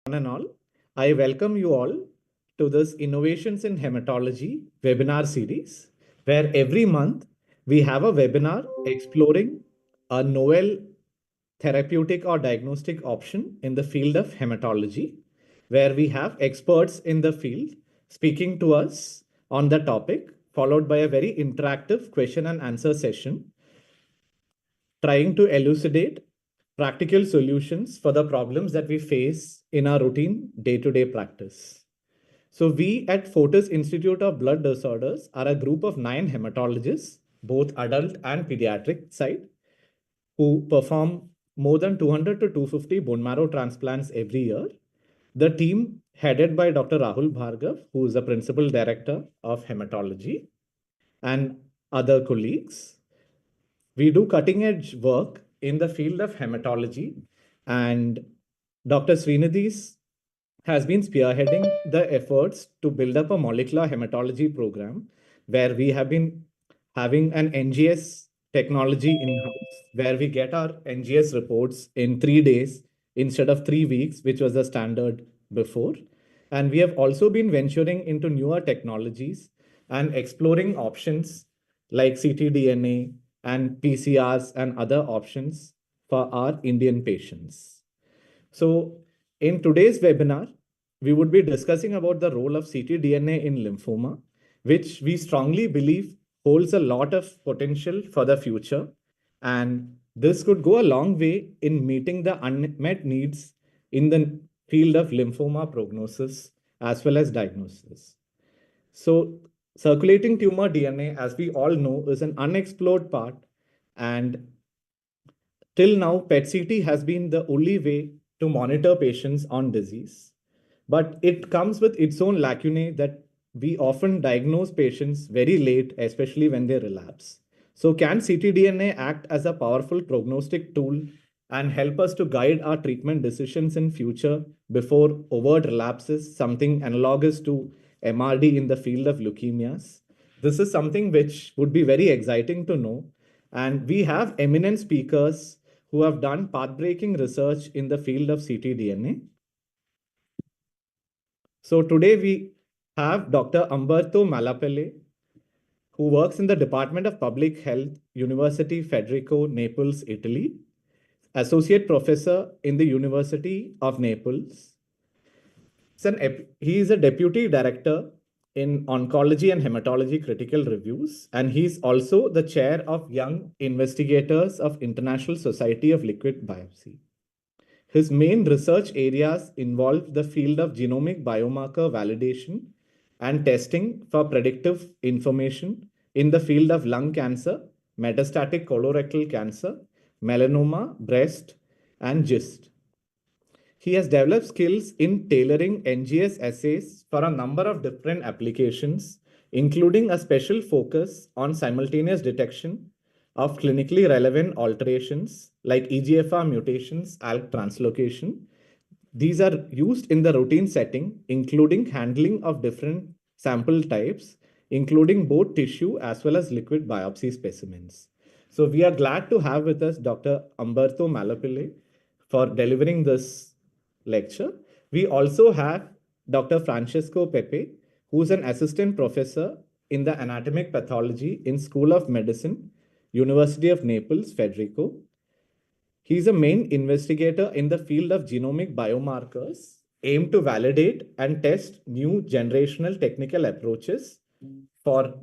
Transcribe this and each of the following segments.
One and all, I welcome you all to this Innovations in Hematology webinar series, where every month we have a webinar exploring a novel therapeutic or diagnostic option in the field of hematology, where we have experts in the field speaking to us on the topic, followed by a very interactive question and answer session trying to elucidate practical solutions for the problems that we face in our routine day-to-day practice. So we at Fortis Institute of Blood Disorders are a group of 9 hematologists, both adult and pediatric side, who perform more than 200 to 250 bone marrow transplants every year. The team headed by Dr. Rahul Bhargav, who is the principal director of hematology, and other colleagues, we do cutting edge work in the field of hematology, and Dr. Srinidhi has been spearheading the efforts to build up a molecular hematology program where we have been having an NGS technology in house where we get our NGS reports in 3 days instead of 3 weeks, which was the standard before. And we have also been venturing into newer technologies and exploring options like ctDNA and PCRs and other options for our Indian patients. So in today's webinar, we would be discussing about the role of ctDNA in lymphoma, which we strongly believe holds a lot of potential for the future. And this could go a long way in meeting the unmet needs in the field of lymphoma prognosis as well as diagnosis. So circulating tumor DNA, as we all know, is an unexplored part, and till now, PET-CT has been the only way to monitor patients on disease, but it comes with its own lacunae that we often diagnose patients very late, especially when they relapse. So can ctDNA act as a powerful prognostic tool and help us to guide our treatment decisions in future before overt relapses, something analogous to MRD in the field of leukemias? This is something which would be very exciting to know. And we have eminent speakers who have done path-breaking research in the field of ctDNA. So today we have Dr. Umberto Malapelle, who works in the Department of Public Health, University Federico, Naples, Italy, Associate Professor in the University of Naples. He is a Deputy Director in Oncology and Hematology Critical Reviews, and he's also the Chair of Young Investigators of International Society of Liquid Biopsy. His main research areas involve the field of genomic biomarker validation and testing for predictive information in the field of lung cancer, metastatic colorectal cancer, melanoma, breast, and GIST. He has developed skills in tailoring NGS assays for a number of different applications, including a special focus on simultaneous detection of clinically relevant alterations like EGFR mutations, ALK translocation. These are used in the routine setting, including handling of different sample types, including both tissue as well as liquid biopsy specimens. So we are glad to have with us Dr. Umberto Malapelle for delivering this lecture. We also have Dr. Francesco Pepe, who's an assistant professor in the anatomic pathology in School of Medicine, University of Naples, Federico. He's a main investigator in the field of genomic biomarkers, aimed to validate and test new generational technical approaches for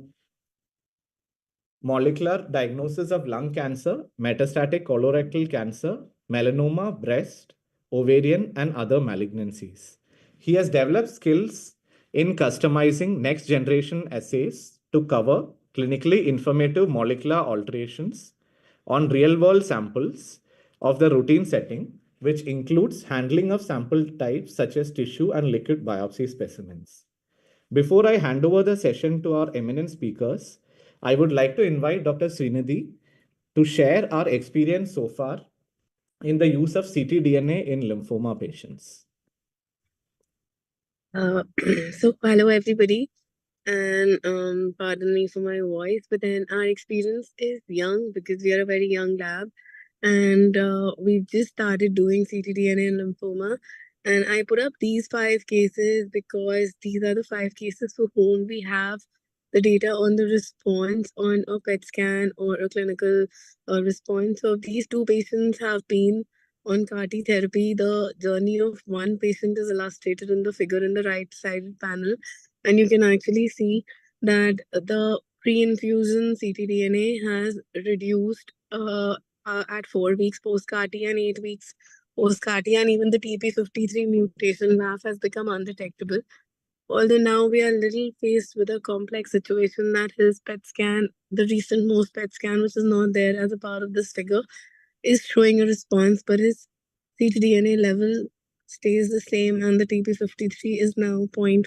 molecular diagnosis of lung cancer, metastatic colorectal cancer, melanoma, breast, ovarian, and other malignancies. He has developed skills in customizing next generation assays to cover clinically informative molecular alterations on real world samples of the routine setting, which includes handling of sample types such as tissue and liquid biopsy specimens. Before I hand over the session to our eminent speakers, I would like to invite Dr. Srinidhi to share our experience so far in the use of ctDNA in lymphoma patients. So hello everybody, and pardon me for my voice, but then our experience is young because we are a very young lab, and we've just started doing ctDNA in lymphoma, And I put up these 5 cases because these are the 5 cases for whom we have the data on the response on a PET scan or a clinical response. So these 2 patients have been on CAR T therapy. The journey of one patient is illustrated in the figure in the right sided panel. And you can actually see that the pre-infusion ctDNA has reduced at 4 weeks post CAR T and 8 weeks post CAR T, and even the TP53 mutation VAF has become undetectable. Although now we are a little faced with a complex situation that his PET scan, the recent most PET scan, which is not there as a part of this figure, is showing a response, but his ctDNA level stays the same, and the TP53 is now 0.1%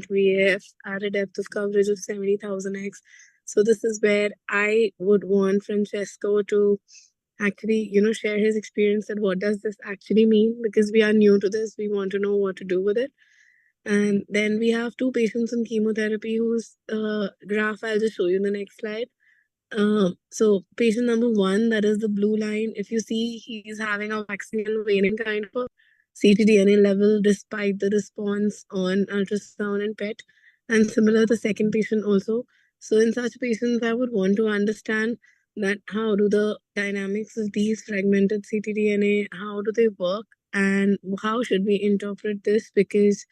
VAF at a depth of coverage of 70,000x. So this is where I would want Francesco to actually, share his experience that what does this actually mean? Because we are new to this, we want to know what to do with it. And then we have 2 patients in chemotherapy whose graph I'll just show you in the next slide. So patient number 1, that is the blue line. If you see, he's having a waxing and waning kind of a ctDNA level despite the response on ultrasound and PET. And similar, the second patient also. So in such patients, I would want to understand that how do the dynamics of these fragmented ctDNA, how do they work, and how should we interpret this? Because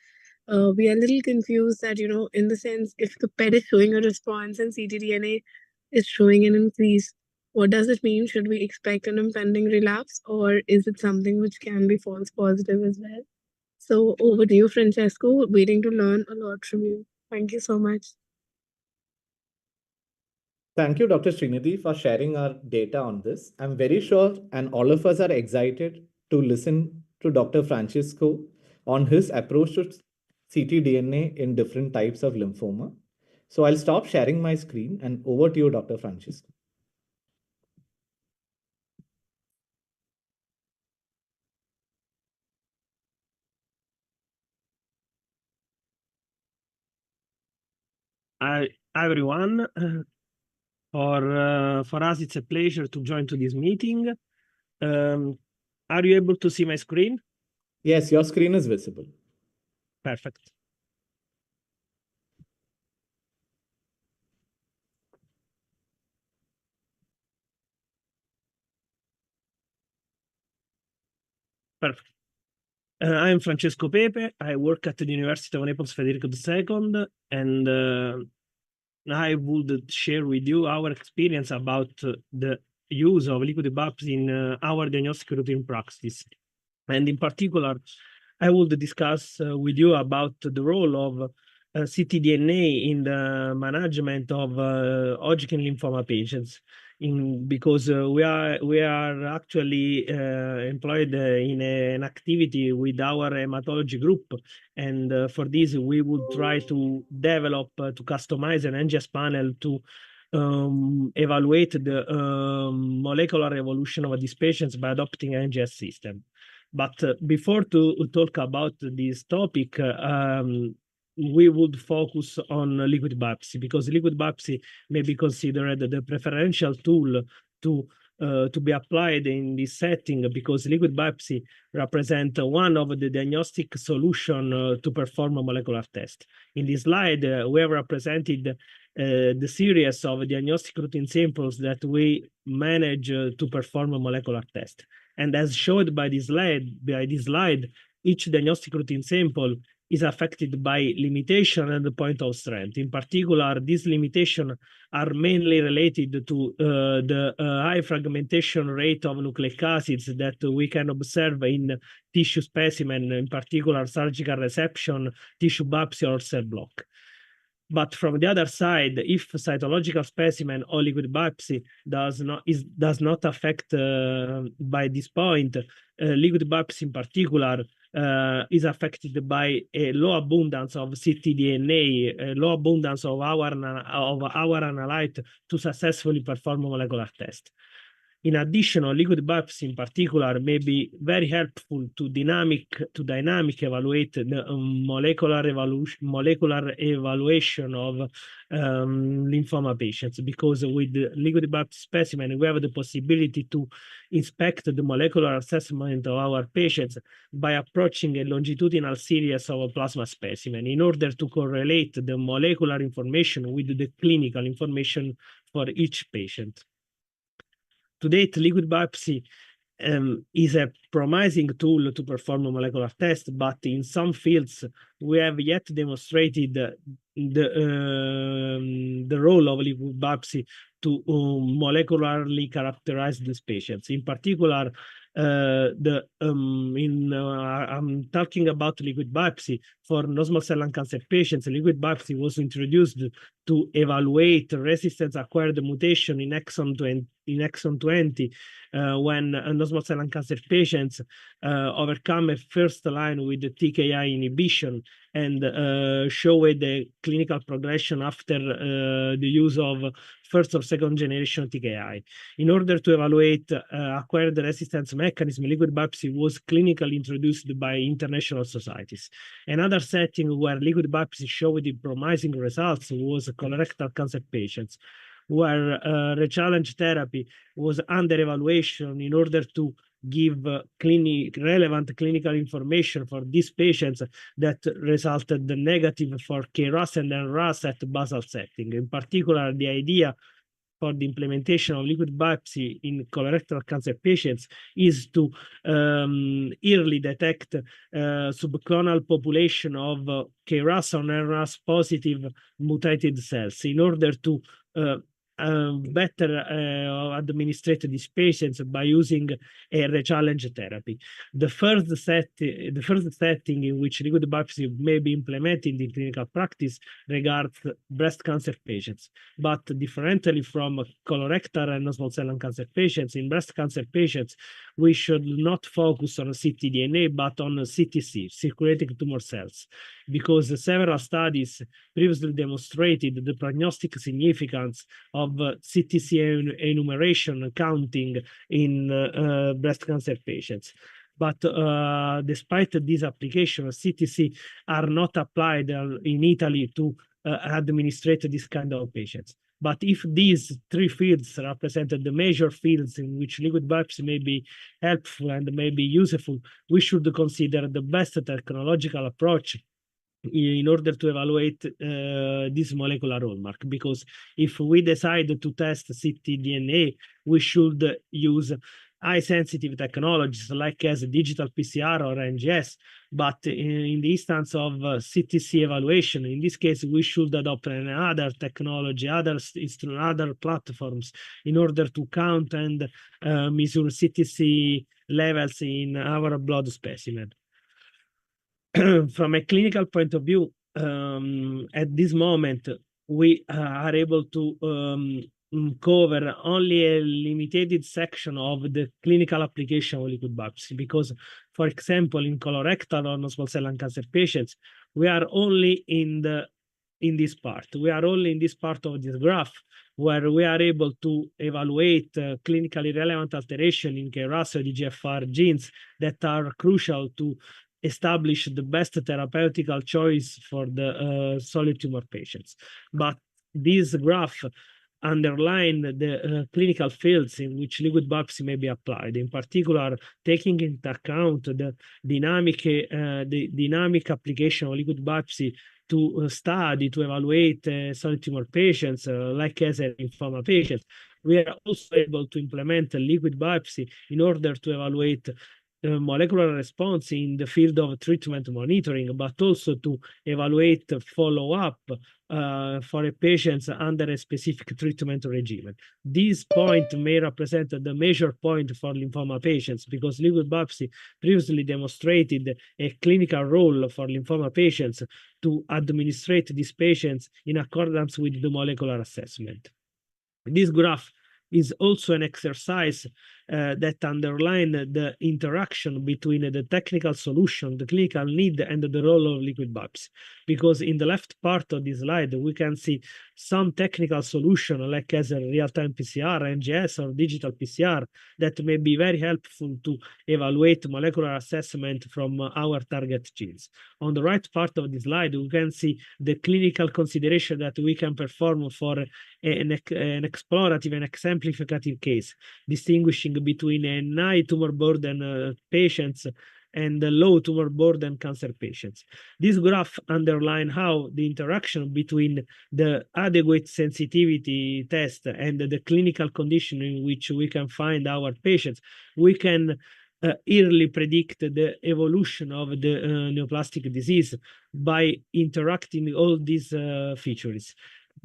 we are a little confused that, in the sense, if the PET is showing a response and ctDNA is showing an increase, what does it mean? Should we expect an impending relapse, or is it something which can be false positive as well? So over to you, Francesco. Waiting to learn a lot from you. Thank you so much. Thank you, Dr. Srinidhi, for sharing our data on this. I'm very sure, and all of us are excited to listen to Dr. Francisco on his approach to ctDNA in different types of lymphoma. So I'll stop sharing my screen and over to you, Dr. Francisco. Hi, everyone. For us, it's a pleasure to join to this meeting. Are you able to see my screen? Yes, your screen is visible. Perfect. Perfect. I'm Francesco Pepe. I work at the University of Naples Federico II, and I would share with you our experience about the use of liquid biopsy in our diagnostic routine practice. And in particular, I would discuss with you about the role of ctDNA in the management of Hodgkin lymphoma patients. Because we are actually employed in an activity with our hematology group, and for this we would try to develop to customize an NGS panel to evaluate the molecular evolution of these patients by adopting an NGS system. But before to talk about this topic, we would focus on liquid biopsy, because liquid biopsy may be considered the preferential tool to be applied in this setting, because liquid biopsy represent one of the diagnostic solution to perform a molecular test. In this slide, we have represented the series of diagnostic routine samples that we manage to perform a molecular test. And as showed by this slide, each diagnostic routine sample is affected by limitation and the point of strength. In particular, these limitations are mainly related to the high fragmentation rate of nucleic acids that we can observe in tissue specimen, in particular surgical resection, tissue biopsy, or cell block. But from the other side, if cytological specimen or liquid biopsy does not affect by this point, liquid biopsy in particular is affected by a low abundance of ctDNA, a low abundance of our analyte to successfully perform a molecular test. In addition, liquid biopsy in particular may be very helpful to dynamic evaluate the molecular evaluation of lymphoma patients, because with the liquid biopsy specimen, we have the possibility to inspect the molecular assessment of our patients by approaching a longitudinal series of a plasma specimen in order to correlate the molecular information with the clinical information for each patient. To date, liquid biopsy is a promising tool to perform a molecular test, but in some fields, we have yet demonstrated the role of liquid biopsy to molecularly characterize these patients. In particular, I'm talking about liquid biopsy for non-small cell lung cancer patients. Liquid biopsy was introduced to evaluate resistance acquired mutation in exon 20 when non-small cell lung cancer patients overcome a first line with the TKI inhibition and showed the clinical progression after the use of first or second generation TKI. In order to evaluate acquired resistance mechanism, liquid biopsy was clinically introduced by international societies. Another setting where liquid biopsy showed promising results was colorectal cancer patients, where rechallenge therapy was under evaluation in order to give relevant clinical information for these patients that resulted negative for KRAS and NRAS at basal setting. In particular, the idea for the implementation of liquid biopsy in colorectal cancer patients is to early detect subclonal population of KRAS or NRAS positive mutated cells in order to better administrate these patients by using a rechallenge therapy. The first setting in which liquid biopsy may be implemented in clinical practice regards breast cancer patients, but differently from colorectal and non-small cell lung cancer patients, in breast cancer patients, we should not focus on ctDNA, but on CTC, circulating tumor cells, because several studies previously demonstrated the prognostic significance of CTC enumeration counting in breast cancer patients. But despite this application, CTC are not applied in Italy to administrate this kind of patients. But if these three fields represented the major fields in which liquid biopsy may be helpful and may be useful, we should consider the best technological approach in order to evaluate this molecular hallmark. Because if we decide to test ctDNA, we should use high sensitive technologies like as digital PCR or NGS. But in the instance of CTC evaluation, in this case, we should adopt another technology, other platforms in order to count and measure CTC levels in our blood specimen. From a clinical point of view, at this moment, we are able to cover only a limited section of the clinical application of liquid biopsy, because, for example, in colorectal or non-small cell lung cancer patients, we are only in this part. We are only in this part of this graph where we are able to evaluate clinically relevant alteration in KRAS or EGFR genes that are crucial to establish the best therapeutical choice for the solid tumor patients. But this graph underline the clinical fields in which liquid biopsy may be applied, in particular taking into account the dynamic application of liquid biopsy to study, to evaluate solid tumor patients like as a lymphoma patients. We are also able to implement a liquid biopsy in order to evaluate molecular response in the field of treatment monitoring, but also to evaluate follow-up for a patient under a specific treatment regimen. This point may represent the major point for lymphoma patients, because liquid biopsy previously demonstrated a clinical role for lymphoma patients to administrate these patients in accordance with the molecular assessment. This graph is also an exercise that underline the interaction between the technical solution, the clinical need, and the role of liquid biopsy. Because in the left part of this slide, we can see some technical solution, like as a real-time PCR, NGS, or digital PCR, that may be very helpful to evaluate molecular assessment from our target genes. On the right part of the slide, we can see the clinical consideration that we can perform for an explorative and exemplificative case, distinguishing between a high tumor burden patients and the low tumor burden cancer patients. This graph underlines how the interaction between the adequate sensitivity test and the clinical condition in which we can find our patients, we can early predict the evolution of the neoplastic disease by interacting all these features.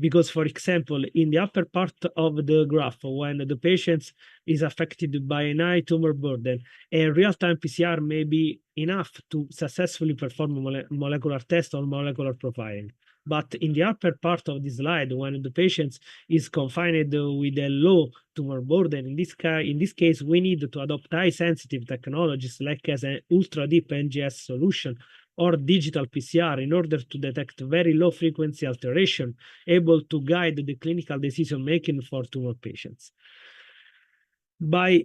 Because, for example, in the upper part of the graph, when the patient is affected by a high tumor burden, a real-time PCR may be enough to successfully perform molecular test or molecular profiling. But in the upper part of the slide, when the patient is confined with a low tumor burden, in this case, we need to adopt high-sensitive technologies like as an ultra-deep NGS solution or digital PCR in order to detect very low frequency alteration, able to guide the clinical decision making for tumor patients. By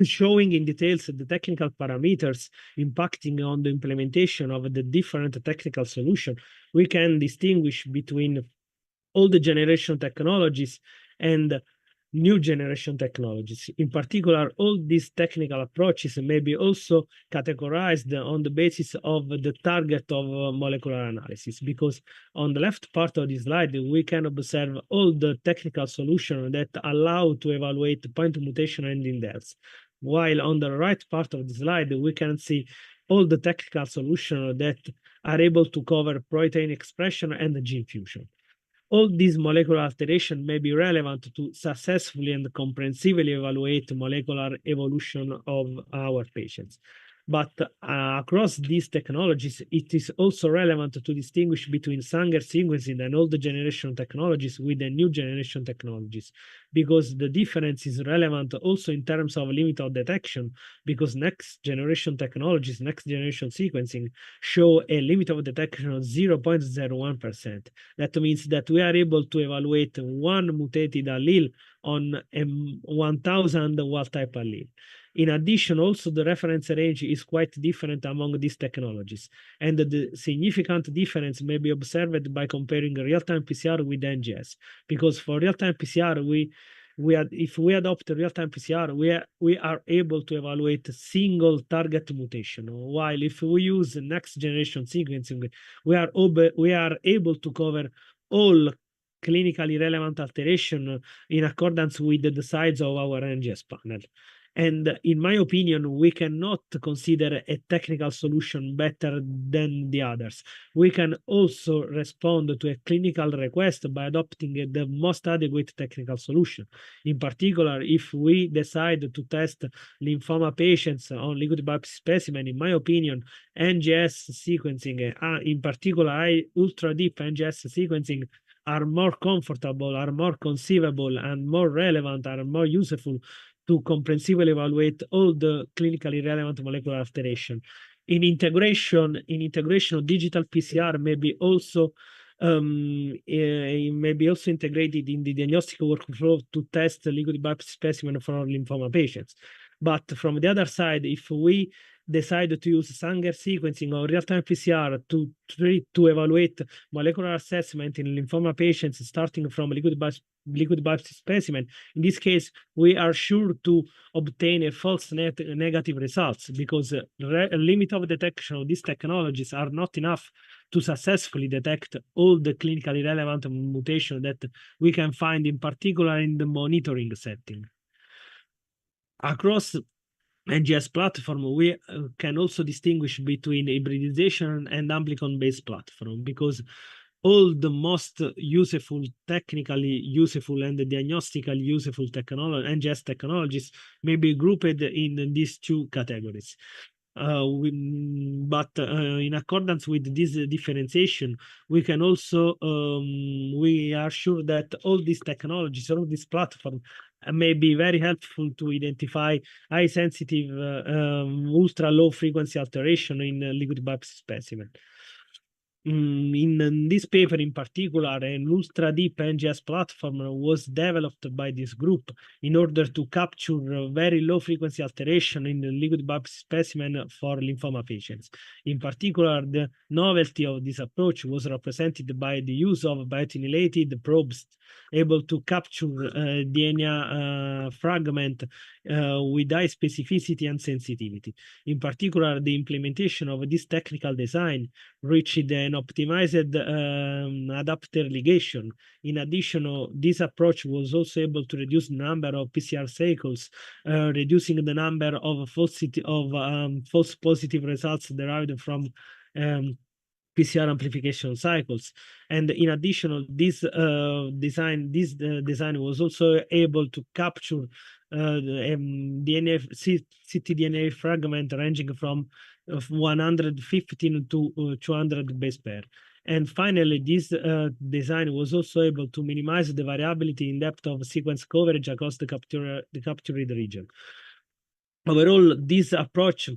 showing in details the technical parameters impacting on the implementation of the different technical solution, we can distinguish between old generation technologies and new generation technologies. In particular, all these technical approaches may be also categorized on the basis of the target of molecular analysis, because on the left part of this slide, we can observe all the technical solutions that allow to evaluate point mutation and indels. While on the right part of the slide, we can see all the technical solutions that are able to cover protein expression and gene fusion. All these molecular alterations may be relevant to successfully and comprehensively evaluate molecular evolution of our patients. But across these technologies, it is also relevant to distinguish between Sanger sequencing and old generation technologies with the new generation technologies, because the difference is relevant also in terms of limit of detection, because next generation technologies, next generation sequencing show a limit of detection of 0.01%. That means that we are able to evaluate one mutated allele on a 1,000 wild type allele. In addition, also the reference range is quite different among these technologies, and the significant difference may be observed by comparing real-time PCR with NGS, because for real-time PCR, if we adopt real-time PCR, we are able to evaluate a single target mutation, while if we use next generation sequencing, we are able to cover all clinically relevant alteration in accordance with the size of our NGS panel. And in my opinion, we cannot consider a technical solution better than the others. We can also respond to a clinical request by adopting the most adequate technical solution. In particular, if we decide to test lymphoma patients on liquid biopsy specimen, in my opinion, NGS sequencing, in particular, ultra deep NGS sequencing, are more comfortable, are more conceivable, and more relevant, are more useful to comprehensively evaluate all the clinically relevant molecular alteration. In integration of digital PCR may be also integrated in the diagnostic workflow to test liquid biopsy specimen for lymphoma patients. But from the other side, if we decide to use Sanger sequencing or real-time PCR to evaluate molecular assessment in lymphoma patients starting from liquid biopsy specimen, in this case, we are sure to obtain a false negative results, because limit of detection of these technologies are not enough to successfully detect all the clinically relevant mutation that we can find, in particular in the monitoring setting. Across NGS platform, we can also distinguish between hybridization and amplicon-based platform, because all the most useful, technically useful, and diagnostically useful NGS technologies may be grouped in these two categories. But in accordance with this differentiation, we can also we are sure that all these technologies, all this platform may be very helpful to identify high sensitive ultra low frequency alteration in liquid biopsy specimen. In this paper in particular, an ultra deep NGS platform was developed by this group in order to capture very low frequency alteration in the liquid biopsy specimen for lymphoma patients. In particular, the novelty of this approach was represented by the use of biotinylated probes able to capture DNA fragment with high specificity and sensitivity. In particular, the implementation of this technical design reached an optimized adapter ligation. In addition, this approach was also able to reduce the number of PCR cycles, reducing the number of false positive results derived from PCR amplification cycles. And in addition, this design was also able to capture the ctDNA fragment ranging from 115 to 200 base pair. And finally, this design was also able to minimize the variability in depth of sequence coverage across the captured region. Overall, this approach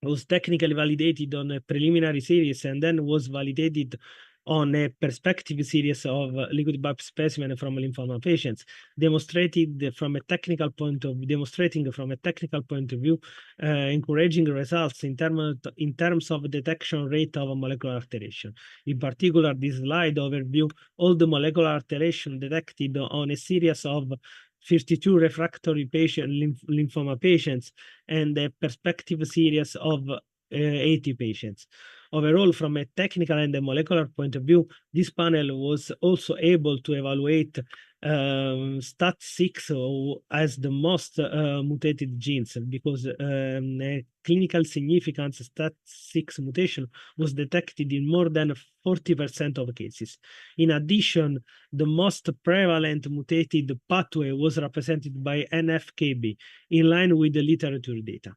was technically validated on a preliminary series and then was validated on a perspective series of liquid biopsy specimen from lymphoma patients, demonstrating from a technical point of view, encouraging results in terms of detection rate of molecular alteration. In particular, this slide overview all the molecular alteration detected on a series of 52 refractory lymphoma patients and a perspective series of 80 patients. Overall, from a technical and a molecular point of view, this panel was also able to evaluate STAT6 as the most mutated genes, because a clinical significance STAT6 mutation was detected in more than 40% of cases. In addition, the most prevalent mutated pathway was represented by NFKB, in line with the literature data.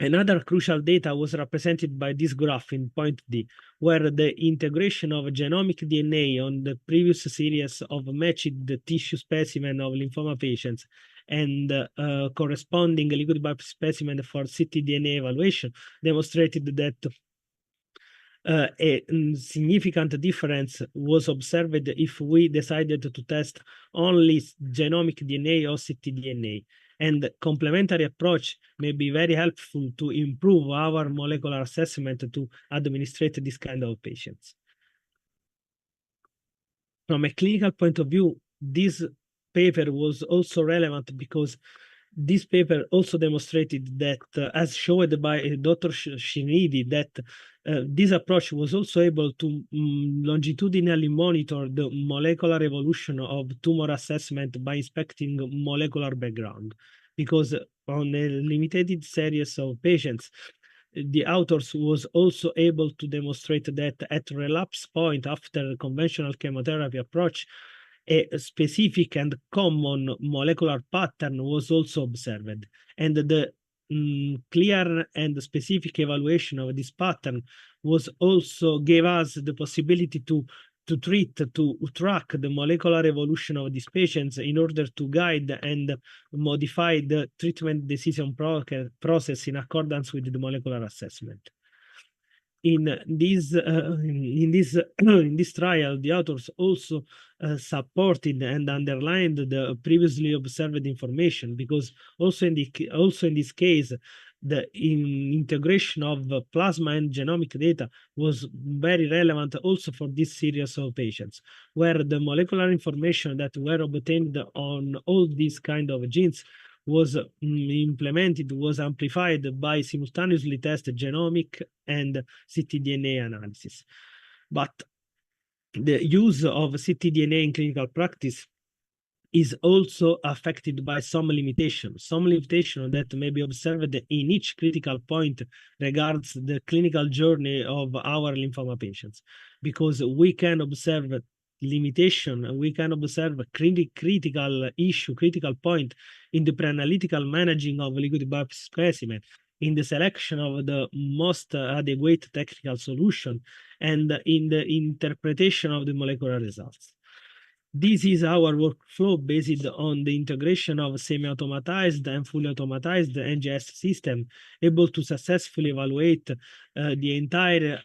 Another crucial data was represented by this graph in point D, where the integration of genomic DNA on the previous series of matched tissue specimen of lymphoma patients and corresponding liquid biopsy specimen for ctDNA evaluation demonstrated that a significant difference was observed if we decided to test only genomic DNA or ctDNA. And complementary approach may be very helpful to improve our molecular assessment to administrate this kind of patients. From a clinical point of view, this paper was also relevant because this paper also demonstrated that, as showed by Dr. Shinidi, that this approach was also able to longitudinally monitor the molecular evolution of tumor assessment by inspecting molecular background. Because on a limited series of patients, the authors was also able to demonstrate that at relapse point after conventional chemotherapy approach, a specific and common molecular pattern was also observed. And the clear and specific evaluation of this pattern was also gave us the possibility to track the molecular evolution of these patients in order to guide and modify the treatment decision process in accordance with the molecular assessment. In this trial, the authors also supported and underlined the previously observed information, because also in this case, the integration of plasma and genomic data was very relevant also for this series of patients, where the molecular information that were obtained on all these kind of genes was implemented, was amplified by simultaneously tested genomic and ctDNA analysis. But the use of ctDNA in clinical practice is also affected by some limitations that may be observed in each critical point regards the clinical journey of our lymphoma patients, because we can observe limitation, we can observe critical point in the pre-analytical managing of liquid biopsy specimen, in the selection of the most adequate technical solution and in the interpretation of the molecular results. This is our workflow based on the integration of semi-automatized and fully automatized NGS system, able to successfully evaluate the entire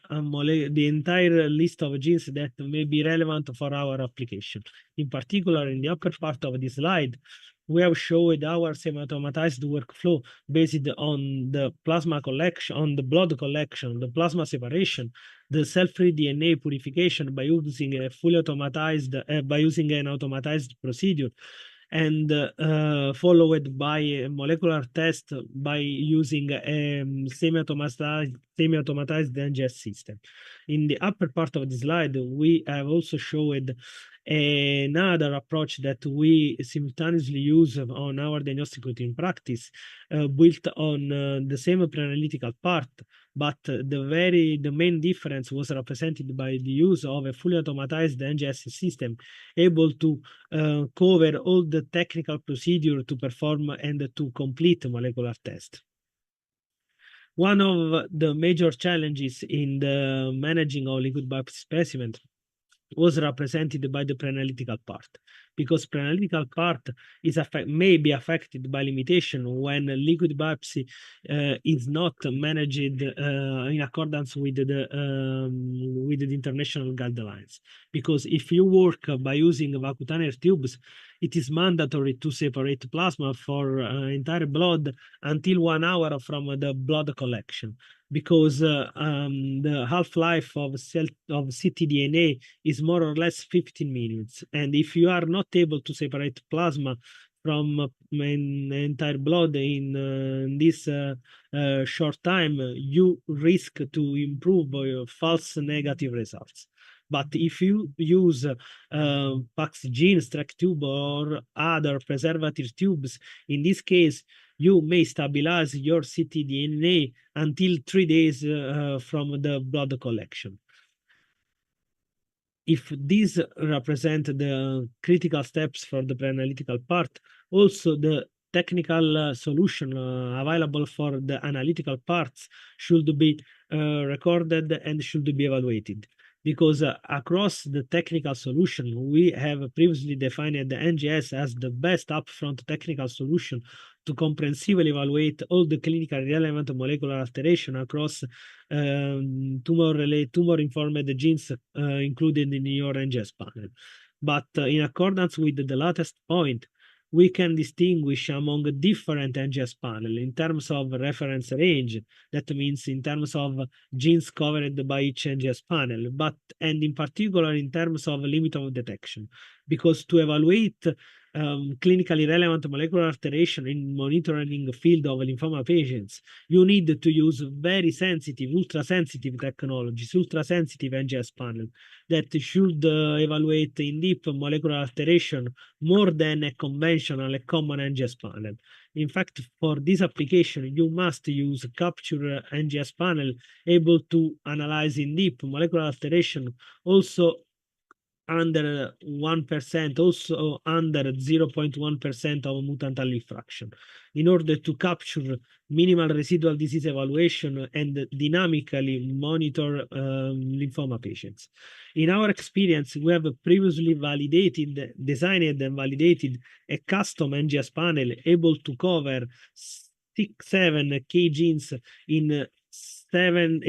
list of genes that may be relevant for our application. In particular, in the upper part of this slide, we have showed our semi-automatized workflow based on the plasma collection, on the blood collection, the plasma separation, the cell-free DNA purification by using a fully automatized, by using an automatized procedure, and followed by a molecular test by using a semi-automatized NGS system. In the upper part of the slide, we have also showed another approach that we simultaneously use on our diagnostic routine practice, built on the same pre-analytical part, but the main difference was represented by the use of a fully automatized NGS system, able to cover all the technical procedure to perform and to complete molecular test. One of the major challenges in the managing of liquid biopsy specimen was represented by the pre-analytical part, because pre-analytical part may be affected by limitation when liquid biopsy is not managed in accordance with the international guidelines. Because if you work by using vacutainer tubes, it is mandatory to separate plasma for entire blood until 1 hour from the blood collection, because the half-life of ctDNA is more or less 15 minutes. And if you are not able to separate plasma from entire blood in this short time, you risk to improve false negative results. But if you use Paxgene, Streck tube, or other preservative tubes, in this case, you may stabilize your ctDNA until 3 days from the blood collection. If these represent the critical steps for the pre-analytical part, also the technical solution available for the analytical parts should be recorded and should be evaluated. Because across the technical solution, we have previously defined the NGS as the best upfront technical solution to comprehensively evaluate all the clinically relevant molecular alteration across tumor-informed genes included in your NGS panel. But in accordance with the latest point, we can distinguish among different NGS panel in terms of reference range. That means in terms of genes covered by each NGS panel, and in particular in terms of limit of detection. Because to evaluate clinically relevant molecular alteration in monitoring field of lymphoma patients, you need to use very sensitive, ultra-sensitive technologies, ultra-sensitive NGS panel that should evaluate in deep molecular alteration more than a conventional, a common NGS panel. In fact, for this application, you must use capture NGS panel able to analyze in deep molecular alteration, also under 1%, also under 0.1% of mutant allele fraction, in order to capture minimal residual disease evaluation and dynamically monitor lymphoma patients. In our experience, we have previously designed and validated a custom NGS panel able to cover 7 key genes in 7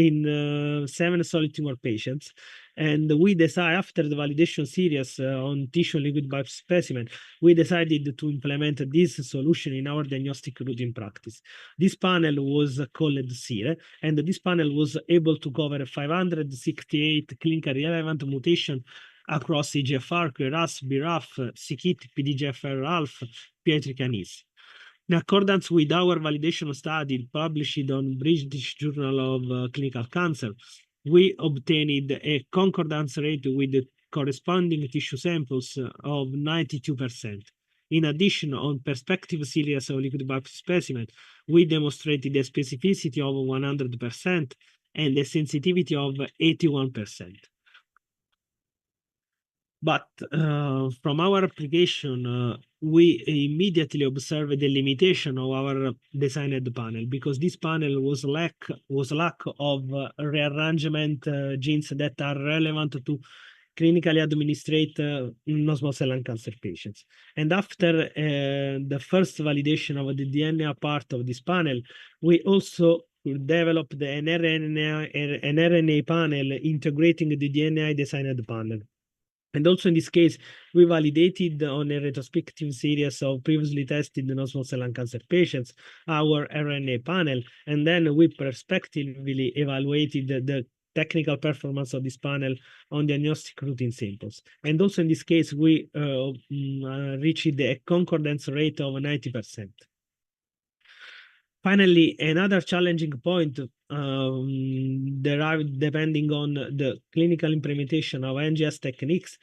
solid tumor patients. And we decided, after the validation series on tissue and liquid biopsy specimen, we decided to implement this solution in our diagnostic routine practice. This panel was called SIRE, and this panel was able to cover 568 clinically relevant mutations across EGFR, KRAS, BRAF, c-KIT, PDGFR-ALF, PI3 kinase. In accordance with our validation study published on British Journal of Clinical Cancer, we obtained a concordance rate with the corresponding tissue samples of 92%. In addition, on perspective series of liquid biopsy specimen, we demonstrated a specificity of 100% and a sensitivity of 81%. But from our application, we immediately observed the limitation of our designed panel, because this panel was lack of rearrangement genes that are relevant to clinically administered non-small cell lung cancer patients. And after the first validation of the DNA part of this panel, we also developed an RNA panel integrating the DNA designed panel. And also in this case, we validated on a retrospective series of previously tested non-small cell lung cancer patients our RNA panel, and then we prospectively evaluated the technical performance of this panel on diagnostic routine samples. And also in this case, we reached a concordance rate of 90%. Finally, another challenging point derived depending on the clinical implementation of NGS techniques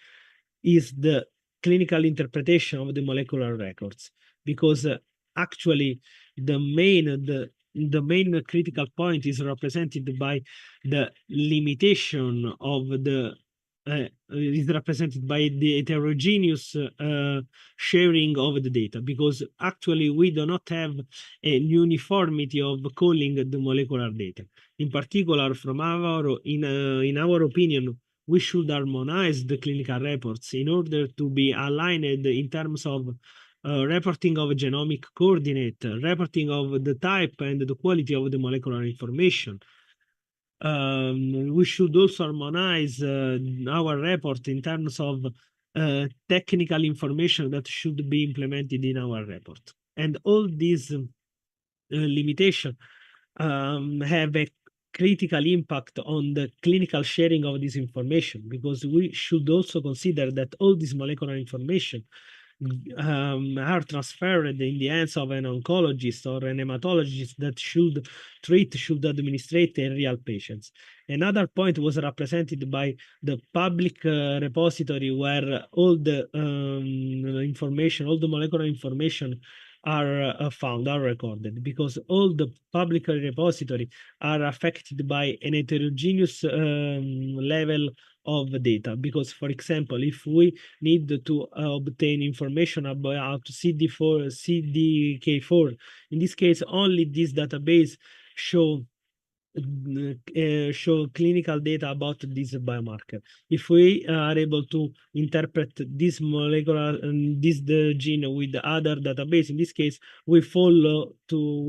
is the clinical interpretation of the molecular records, because actually the main critical point is represented by the limitation of the is represented by the heterogeneous sharing of the data, because actually we do not have a uniformity of calling the molecular data. In particular, in our opinion, we should harmonize the clinical reports in order to be aligned in terms of reporting of genomic coordinate, reporting of the type and the quality of the molecular information. We should also harmonize our report in terms of technical information that should be implemented in our report. And all these limitations have a critical impact on the clinical sharing of this information, because we should also consider that all this molecular information are transferred in the hands of an oncologist or an hematologist that should administrate in real patients. Another point was represented by the public repository, where all the information, all the molecular information are found, are recorded, because all the public repository are affected by an heterogeneous level of data. Because, for example, if we need to obtain information about CDK4, in this case, only this database show clinical data about this biomarker. If we are able to interpret this molecular the gene with the other database, in this case, we follow to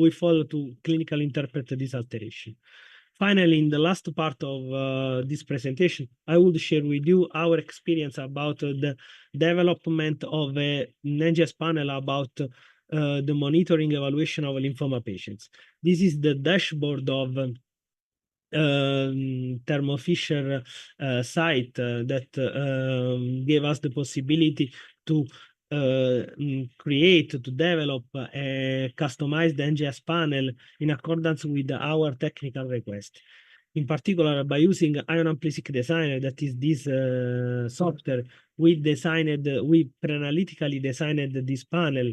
clinically interpret this alteration. Finally, in the last part of this presentation, I will share with you our experience about the development of an NGS panel about the monitoring evaluation of lymphoma patients. This is the dashboard of Thermo Fisher site that gave us the possibility to to develop a customized NGS panel in accordance with our technical request. In particular, by using Ion Ampli-Seq Designer, that is this software, we pre-analytically designed this panel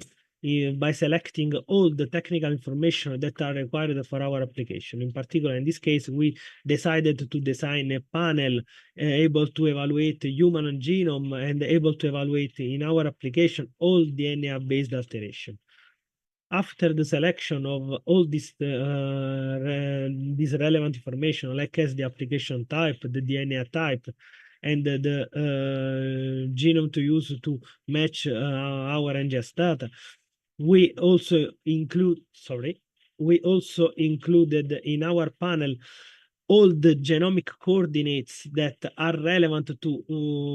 by selecting all the technical information that are required for our application. In particular, in this case, we decided to design a panel able to evaluate human genome and able to evaluate in our application all DNA-based alteration. After the selection of all this relevant information, like as the application type, the DNA type, and the genome to use to match our NGS data, we also included in our panel all the genomic coordinates that are relevant to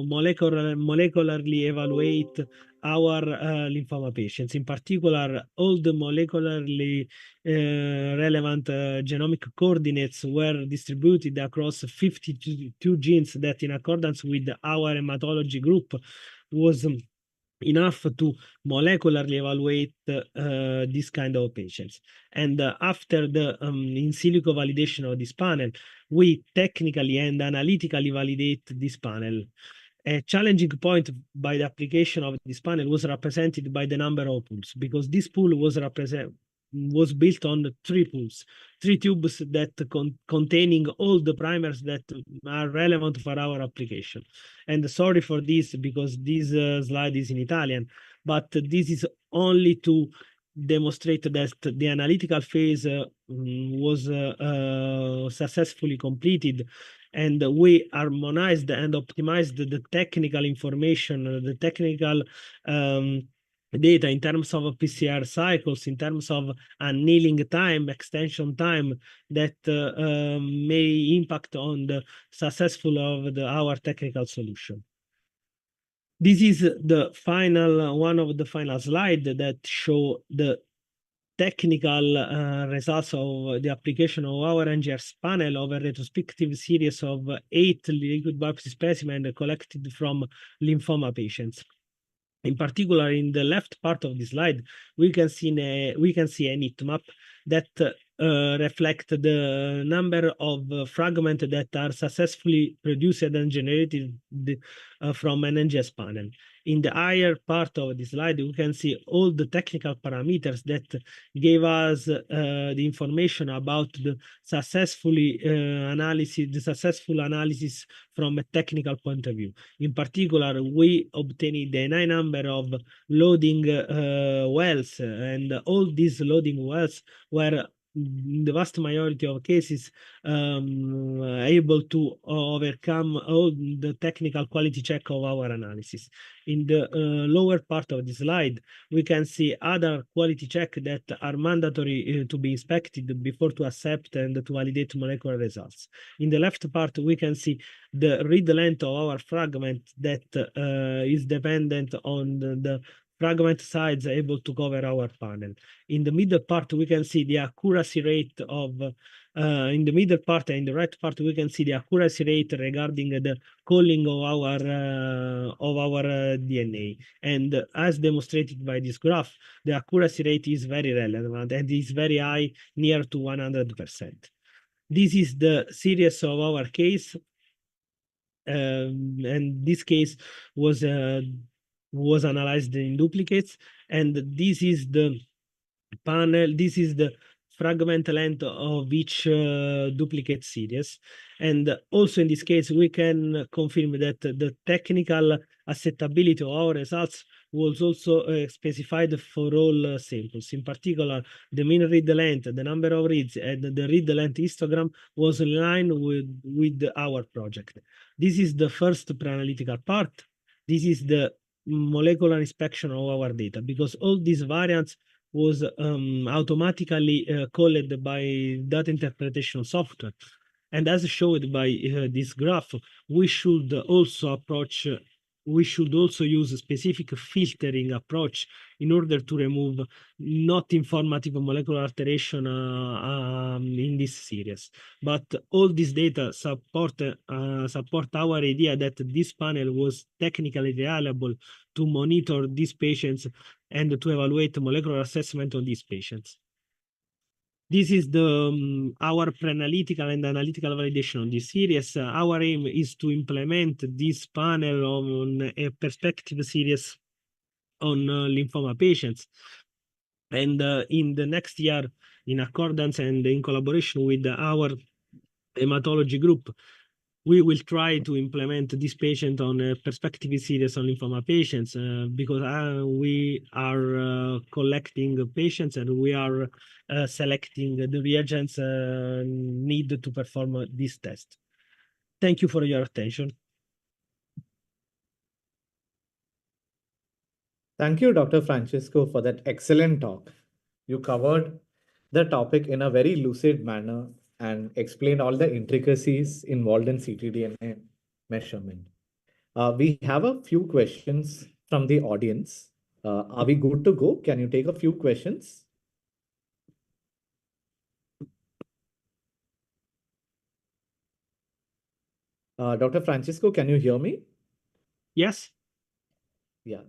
molecularly evaluate our lymphoma patients. In particular, all the molecularly relevant genomic coordinates were distributed across 52 genes that, in accordance with our hematology group, was enough to molecularly evaluate this kind of patients. And after the in silico validation of this panel, we technically and analytically validate this panel. A challenging point by the application of this panel was represented by the number of pools, because this pool was built on 3 pools, 3 tubes that containing all the primers that are relevant for our application. And sorry for this, because this slide is in Italian, but this is only to demonstrate that the analytical phase was successfully completed, and we harmonized and optimized the technical information, the technical data in terms of PCR cycles, in terms of annealing time, extension time, that may impact on the successful of our technical solution. This is the final one of the final slide that show the technical results of the application of our NGS panel of a retrospective series of 8 liquid biopsy specimens collected from lymphoma patients. In particular, in the left part of the slide, we can see a heat map that reflect the number of fragments that are successfully produced and generated from an NGS panel. In the higher part of the slide, we can see all the technical parameters that gave us the information about the successful analysis from a technical point of view. In particular, we obtained a high number of loading wells, and all these loading wells were in the vast majority of cases able to overcome all the technical quality check of our analysis. In the lower part of the slide, we can see other quality check that are mandatory to be inspected before to accept and to validate molecular results. In the left part, we can see the read length of our fragment that is dependent on the fragment size able to cover our panel. In the middle part, we can see the accuracy rate of, in the middle part and in the right part, we can see the accuracy rate regarding the calling of our DNA. And as demonstrated by this graph, the accuracy rate is very relevant and is very high, near to 100%. This is the series of our case. And this case was analyzed in duplicates, and this is the panel, this is the fragment length of each duplicate series. And also in this case, we can confirm that the technical acceptability of our results was also specified for all samples. In particular, the mean read length, the number of reads, and the read length histogram was in line with our project. This is the first pre-analytical part. This is the molecular inspection of our data, because all these variants was automatically called by data interpretation software. And as showed by this graph, we should also use a specific filtering approach in order to remove not informative molecular alteration in this series. But all this data support our idea that this panel was technically reliable to monitor these patients and to evaluate molecular assessment on these patients. This is the our pre-analytical and analytical validation on this series. Our aim is to implement this panel on a perspective series on lymphoma patients. And in the next year, in accordance and in collaboration with our hematology group, we will try to implement this patient on a perspective series on lymphoma patients, because we are collecting patients and we are selecting the reagents needed to perform this test. Thank you for your attention. Thank you, Dr. Francesco, for that excellent talk. You covered the topic in a very lucid manner and explained all the intricacies involved in ctDNA measurement. We have a few questions from the audience. Are we good to go? Can you take a few questions? Dr. Francesco, can you hear me? Yes. Yeah.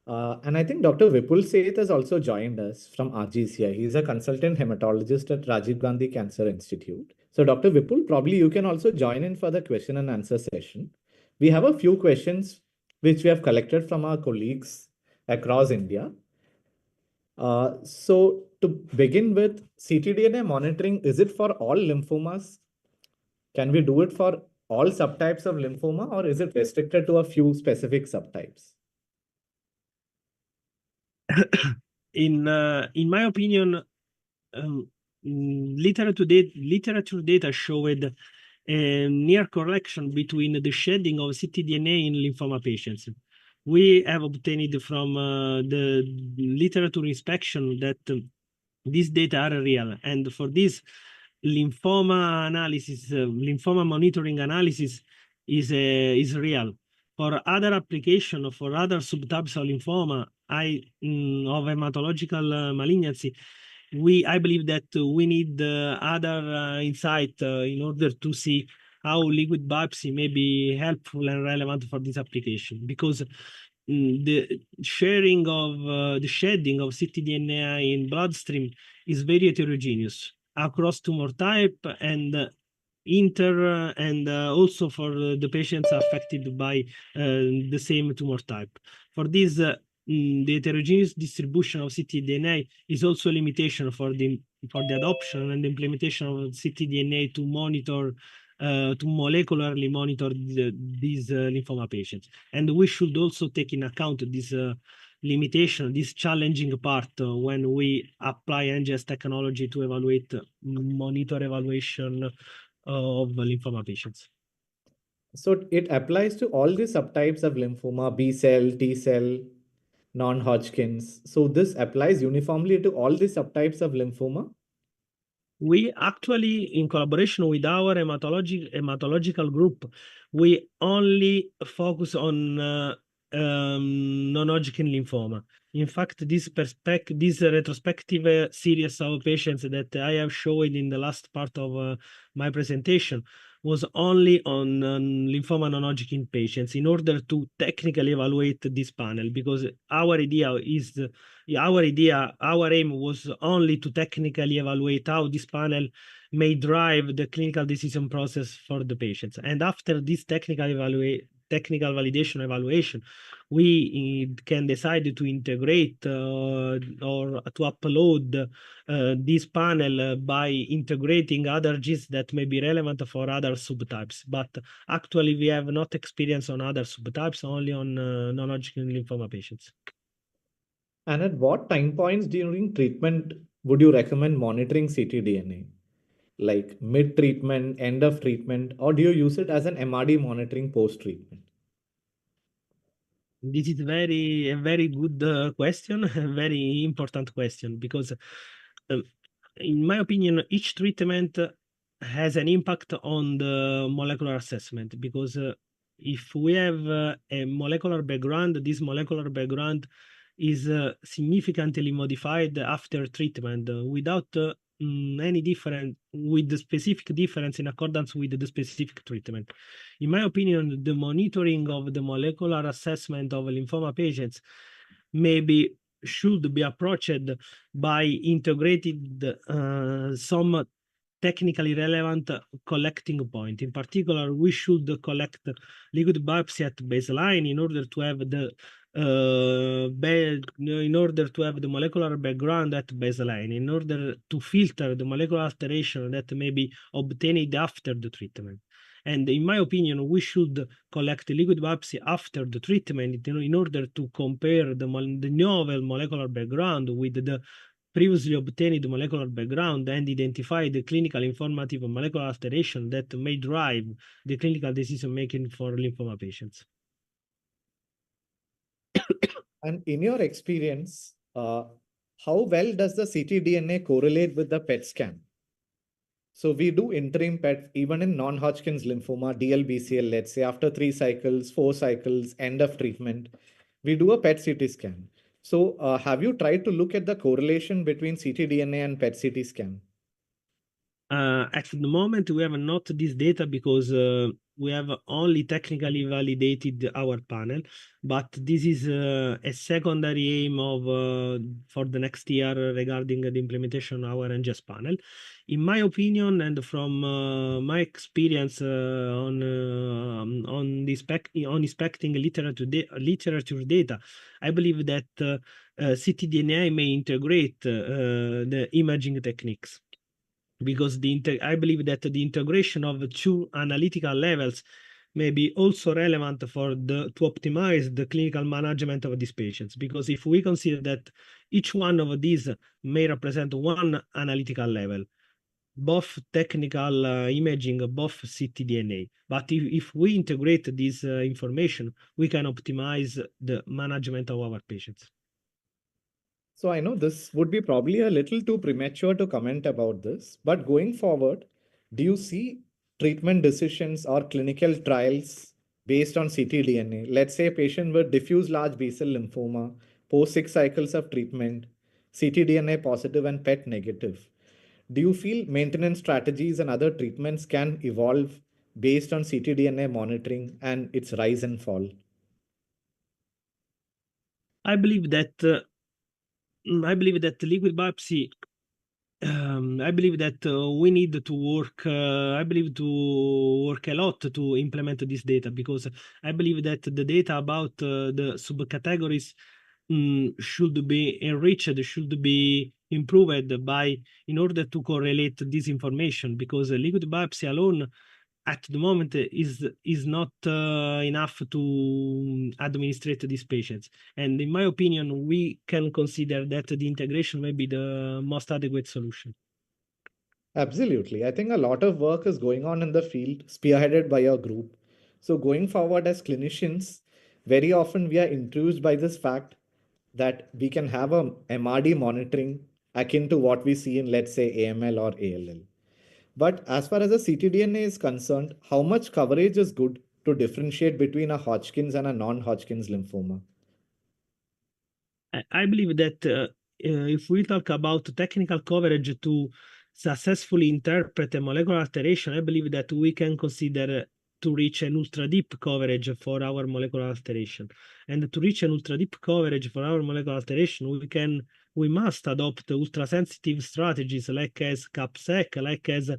And I think Dr. Vipul Seth has also joined us from RGCI. He's a consultant hematologist at Rajiv Gandhi Cancer Institute. So Dr. Vipul, probably you can also join in for the question and answer session. We have a few questions which we have collected from our colleagues across India. So to begin with, ctDNA monitoring, is it for all lymphomas? Can we do it for all subtypes of lymphoma, or is it restricted to a few specific subtypes? in my opinion, literature data showed a near correlation between the shedding of ctDNA in lymphoma patients. We have obtained from the literature inspection that these data are real, and for this lymphoma analysis, lymphoma monitoring analysis is real. For other application, for other subtypes of lymphoma, of hematological malignancy, I believe that we need other insight in order to see how liquid biopsy may be helpful and relevant for this application, because the shedding of ctDNA in bloodstream is very heterogeneous across tumor type and and also for the patients affected by the same tumor type. For this, the heterogeneous distribution of ctDNA is also a limitation for the adoption and implementation of ctDNA to monitor to molecularly monitor these lymphoma patients. And we should also take in account this limitation, this challenging part when we apply NGS technology to evaluate monitor evaluation of lymphoma patients. So it applies to all the subtypes of lymphoma, B cell, T cell, non-Hodgkin's. So this applies uniformly to all the subtypes of lymphoma. We actually, in collaboration with our hematological group, we only focus on non-Hodgkin lymphoma. In fact, this retrospective series of patients that I have shown in the last part of my presentation was only on lymphoma non-Hodgkin patients in order to technically evaluate this panel, because our aim was only to technically evaluate how this panel may drive the clinical decision process for the patients. And after this technical validation evaluation, we can decide to integrate or to upload this panel by integrating other genes that may be relevant for other subtypes. But actually, we have not experience on other subtypes, only on non-Hodgkin lymphoma patients. And at what time points during treatment would you recommend monitoring ctDNA? Like mid-treatment, end of treatment, or do you use it as an MRD monitoring post-treatment? This is a very good question, a very important question, because in my opinion, each treatment has an impact on the molecular assessment, because if we have a molecular background, this molecular background is significantly modified after treatment without any difference, with the specific difference in accordance with the specific treatment. In my opinion, the monitoring of the molecular assessment of lymphoma patients should be approached by integrating some technically relevant collecting point. In particular, we should collect liquid biopsy at baseline in order to have the molecular background at baseline, in order to filter the molecular alteration that may be obtained after the treatment. And in my opinion, we should collect liquid biopsy after the treatment in order to compare the novel molecular background with the previously obtained molecular background and identify the clinical informative molecular alteration that may drive the clinical decision making for lymphoma patients. And in your experience, how well does the ctDNA correlate with the PET scan? So we do interim PET even in non-Hodgkin's lymphoma, DLBCL, let's say after 3 cycles, 4 cycles, end of treatment, we do a PET CT scan. So have you tried to look at the correlation between ctDNA and PET CT scan? At the moment, we have not this data because we have only technically validated our panel, but this is a secondary aim of for the next year regarding the implementation of our NGS panel. In my opinion, and from my experience on inspecting literature data, I believe that ctDNA may integrate the imaging techniques, because I believe that the integration of two analytical levels may be also relevant to optimize the clinical management of these patients. Because if we consider that each one of these may represent one analytical level, both technical imaging, both ctDNA. But if we integrate this information, we can optimize the management of our patients. So I know this would be probably a little too premature to comment about this, but going forward, do you see treatment decisions or clinical trials based on ctDNA? Let's say a patient with diffuse large B-cell lymphoma, post 6 cycles of treatment, ctDNA positive and PET negative. Do you feel maintenance strategies and other treatments can evolve based on ctDNA monitoring and its rise and fall? I believe that liquid biopsy. I believe that we need to work. I believe to work a lot to implement this data, because I believe that the data about the subcategories should be enriched, should be improved by in order to correlate this information, because liquid biopsy alone at the moment is not enough to administrate these patients. And in my opinion, we can consider that the integration may be the most adequate solution. Absolutely. I think a lot of work is going on in the field, spearheaded by your group. So, going forward as clinicians, very often we are enthused by this fact that we can have a MRD monitoring akin to what we see in, let's say, AML or ALL. But as far as the ctDNA is concerned, how much coverage is good to differentiate between a Hodgkin's and a non Hodgkin's lymphoma? I believe that if we talk about technical coverage to successfully interpret a molecular alteration, I believe that we can consider to reach an ultra deep coverage for our molecular alteration. And to reach an ultra deep coverage for our molecular alteration, we must adopt ultra sensitive strategies like as CAPSEC, like as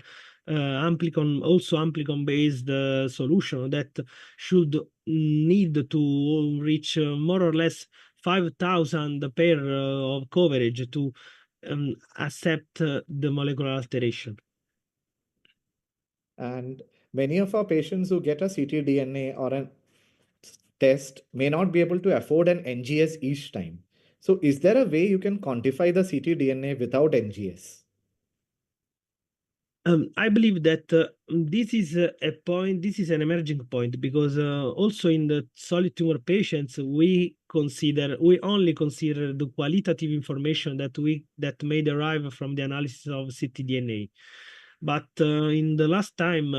amplicon based solution that should need to reach more or less 5,000 pair of coverage to accept the molecular alteration. And many of our patients who get a ctDNA or a test may not be able to afford an NGS each time. So, is there a way you can quantify the ctDNA without NGS? I believe that this is a point, this is an emerging point, because also in the solid tumor patients, we only consider the qualitative information that may derive from the analysis of ctDNA. But in the last time,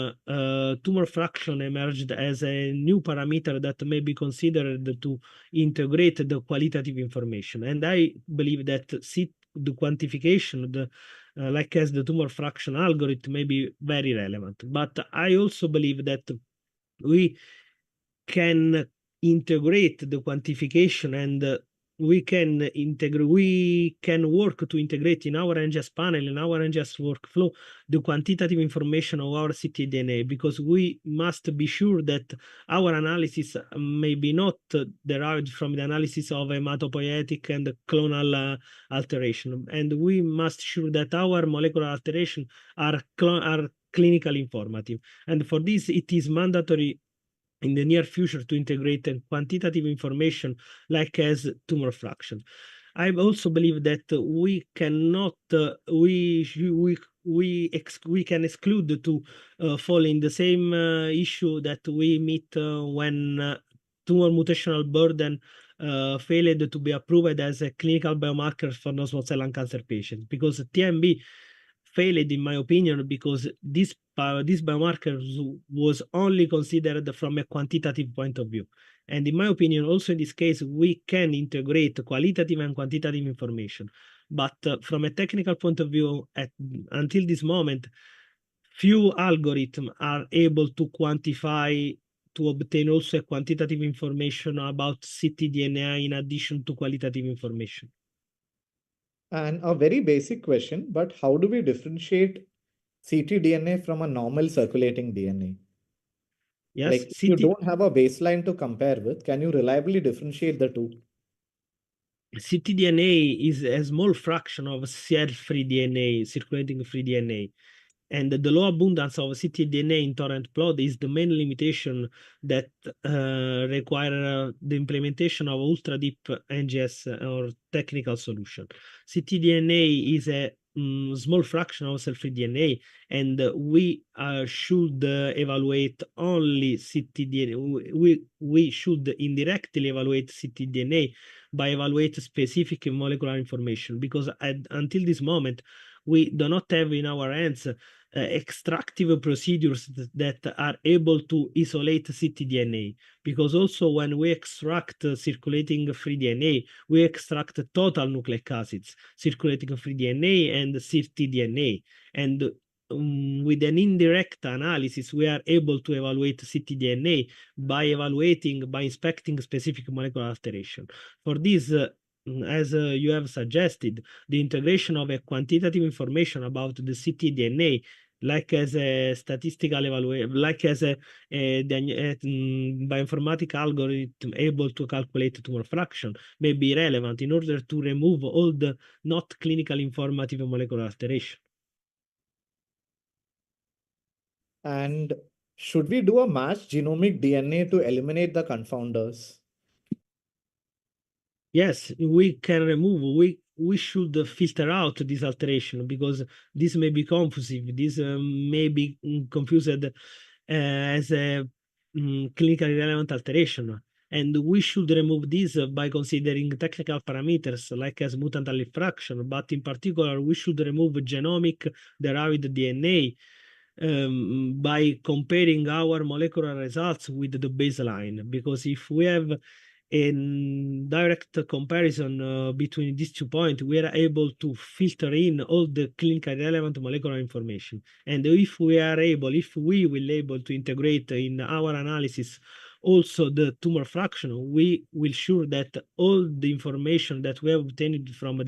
tumor fraction emerged as a new parameter that may be considered to integrate the qualitative information. And I believe that the quantification, like as the tumor fraction algorithm, may be very relevant. But I also believe that we can integrate the quantification, and we can work to integrate in our NGS panel, in our NGS workflow, the quantitative information of our ctDNA, because we must be sure that our analysis may be not derived from the analysis of hematopoietic and clonal alteration, and we must sure that our molecular alteration are clinically informative. And for this, it is mandatory in the near future to integrate quantitative information like as tumor fraction. I also believe that we cannot we can exclude to fall in the same issue that we meet when tumor mutational burden failed to be approved as a clinical biomarker for non-small cell lung cancer patients, because TMB failed, in my opinion, because this biomarker was only considered from a quantitative point of view. And in my opinion, also in this case, we can integrate qualitative and quantitative information. But from a technical point of view, until this moment, few algorithms are able to quantify, to obtain also a quantitative information about ctDNA in addition to qualitative information. And a very basic question, but how do we differentiate ctDNA from a normal circulating DNA? Yes, Like, if you don't have a baseline to compare with, can you reliably differentiate the two? ctDNA is a small fraction of cell-free DNA, circulating free DNA. And the low abundance of ctDNA in torrent plot is the main limitation that require the implementation of ultra deep NGS or technical solution. ctDNA is a small fraction of cell-free DNA, and we should evaluate only ctDNA. We should indirectly evaluate ctDNA by evaluating specific molecular information, because until this moment we do not have in our hands extractive procedures that are able to isolate ctDNA, because also when we extract circulating free DNA, we extract total nucleic acids, circulating free DNA and ctDNA, and with an indirect analysis, we are able to evaluate ctDNA by inspecting specific molecular alteration. For this, as you have suggested, the integration of a quantitative information about the ctDNA, like as a statistical evaluation, like as a bioinformatic algorithm able to calculate tumor fraction, may be relevant in order to remove all the not clinical informative molecular alteration. And should we do a matched genomic DNA to eliminate the confounders? Yes, we can remove. We should filter out this alteration, because this may be confusive. This may be confused as a clinically relevant alteration. And we should remove this by considering technical parameters like as mutant allele fraction, but in particular, we should remove genomic derived DNA by comparing our molecular results with the baseline. Because if we have a direct comparison between these 2 points, we are able to filter in all the clinically relevant molecular information. And if we will able to integrate in our analysis also the tumor fraction, we will sure that all the information that we have obtained from.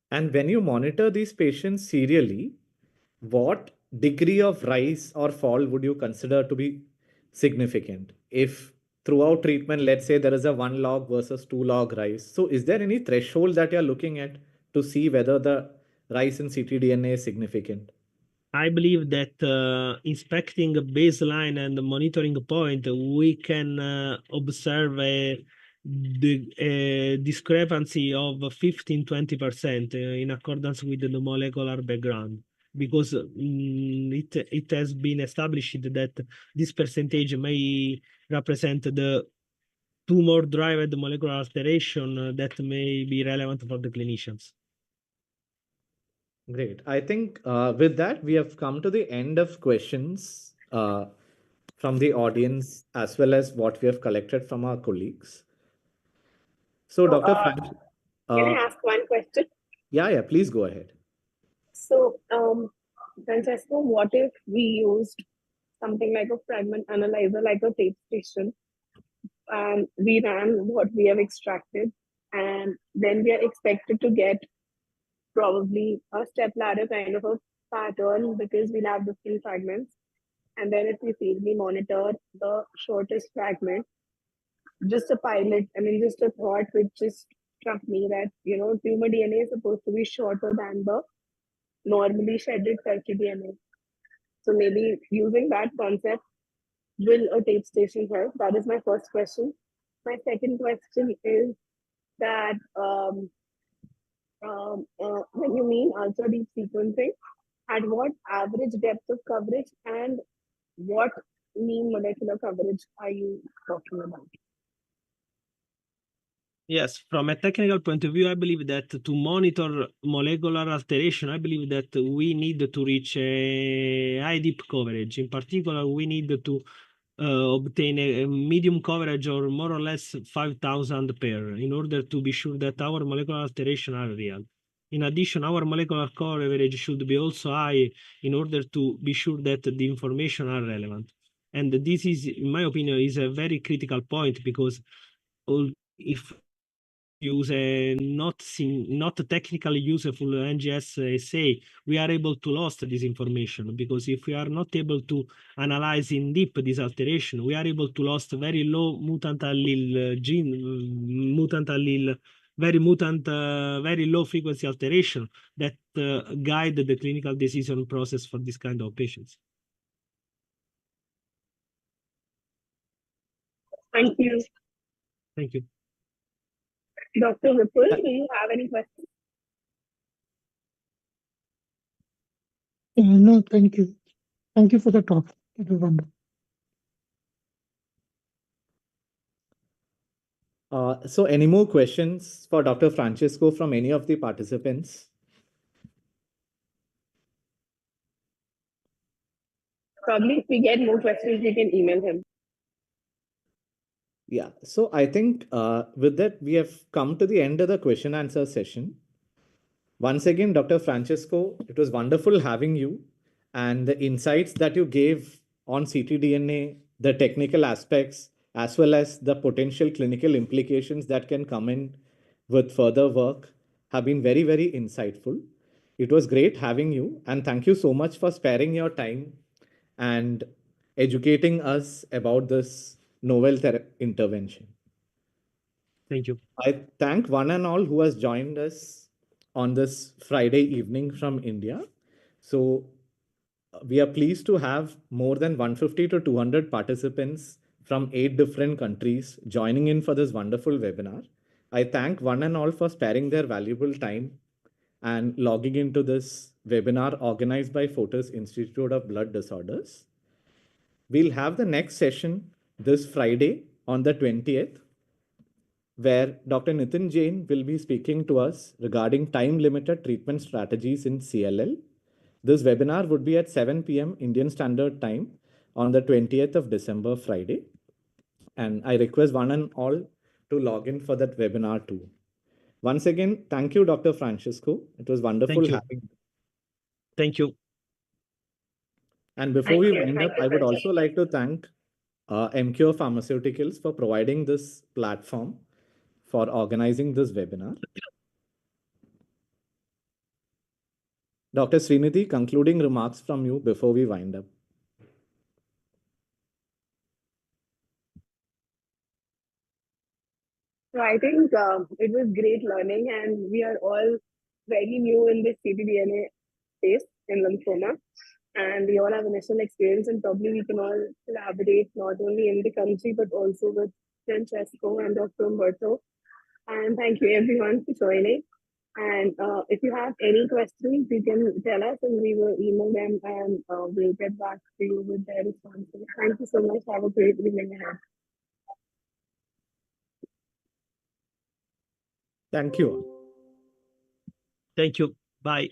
And when you monitor these patients serially, what degree of rise or fall would you consider to be significant? If throughout treatment, let's say there is a 1 log versus 2 log rise. So is there any threshold that you're looking at to see whether the rise in ctDNA is significant? I believe that inspecting a baseline and monitoring a point, we can observe a discrepancy of 15-20% in accordance with the molecular background, because it has been established that this percentage may represent the tumor-derived molecular alteration that may be relevant for the clinicians. Great. I think with that, we have come to the end of questions from the audience as well as what we have collected from our colleagues. So, So, Dr. Frank, can I uh, ask one question? yeah, please go ahead. So, Francesco, what if we used something like a fragment analyzer, like a tape station, and we ran what we have extracted, and then we are expected to get probably a step ladder kind of a pattern because we'll have different fragments. And then if we feel we monitor the shortest fragment, just a pilot, I mean, just a thought which just struck me that, tumor DNA is supposed to be shorter than the normally shedded circuit DNA. So maybe using that concept, will a tape station help? That is my first question. My second question is that when you mean ultra deep sequencing, at what average depth of coverage and what mean molecular coverage are you talking about? Yes, from a technical point of view, I believe that to monitor molecular alteration, I believe that we need to reach a high deep coverage. In particular, we need to obtain a medium coverage or more or less 5,000 pair in order to be sure that our molecular alteration are real. In addition, our molecular coverage should be also high in order to be sure that the information are relevant. And this is, in my opinion, is a very critical point, because if use a not technically useful NGS assay, we are able to lose this information, because if we are not able to analyze in deep this alteration, we are able to lose very low mutant allele very mutant, very low frequency alteration that guide the clinical decision process for this kind of patients. Thank you. Thank you. Dr. Vipul, do you have any questions? No, thank you. Thank you for the talk. It was wonderful. So any more questions for Dr. Francesco from any of the participants? Probably if we get more questions, we can email him. Yeah, so I think with that, we have come to the end of the question answer session. Once again, Dr. Francesco, it was wonderful having you, and the insights that you gave on ctDNA, the technical aspects, as well as the potential clinical implications that can come in with further work have been very, very insightful. It was great having you, and thank you so much for sparing your time and educating us about this novel intervention. Thank you. I thank one and all who has joined us on this Friday evening from India. So we are pleased to have more than 150 to 200 participants from 8 different countries joining in for this wonderful webinar. I thank one and all for sparing their valuable time and logging into this webinar organized by Fortis Institute of Blood Disorders. We'll have the next session this Friday on the 20th, where Dr. Nitin Jain will be speaking to us regarding time-limited treatment strategies in CLL. This webinar would be at 7 p.m. Indian Standard Time on the 20th of December, Friday. And I request one and all to log in for that webinar too. Once again, thank you, Dr. Francesco. It was wonderful having you. Thank you. And before we wind up, I would also like to thank Emcure Pharmaceuticals for providing this platform for organizing this webinar. Dr. Srinidhi, concluding remarks from you before we wind up. So I think it was great learning, and we are all very new in this ctDNA space in lymphoma, and we all have initial experience, and probably we can all collaborate not only in the country but also with Francesco and Dr. Umberto. And thank you everyone for joining. And if you have any questions, you can tell us and we will email them, and we'll get back to you with their responses. Thank you so much. Have a great evening ahead. Thank you. Thank you. Bye.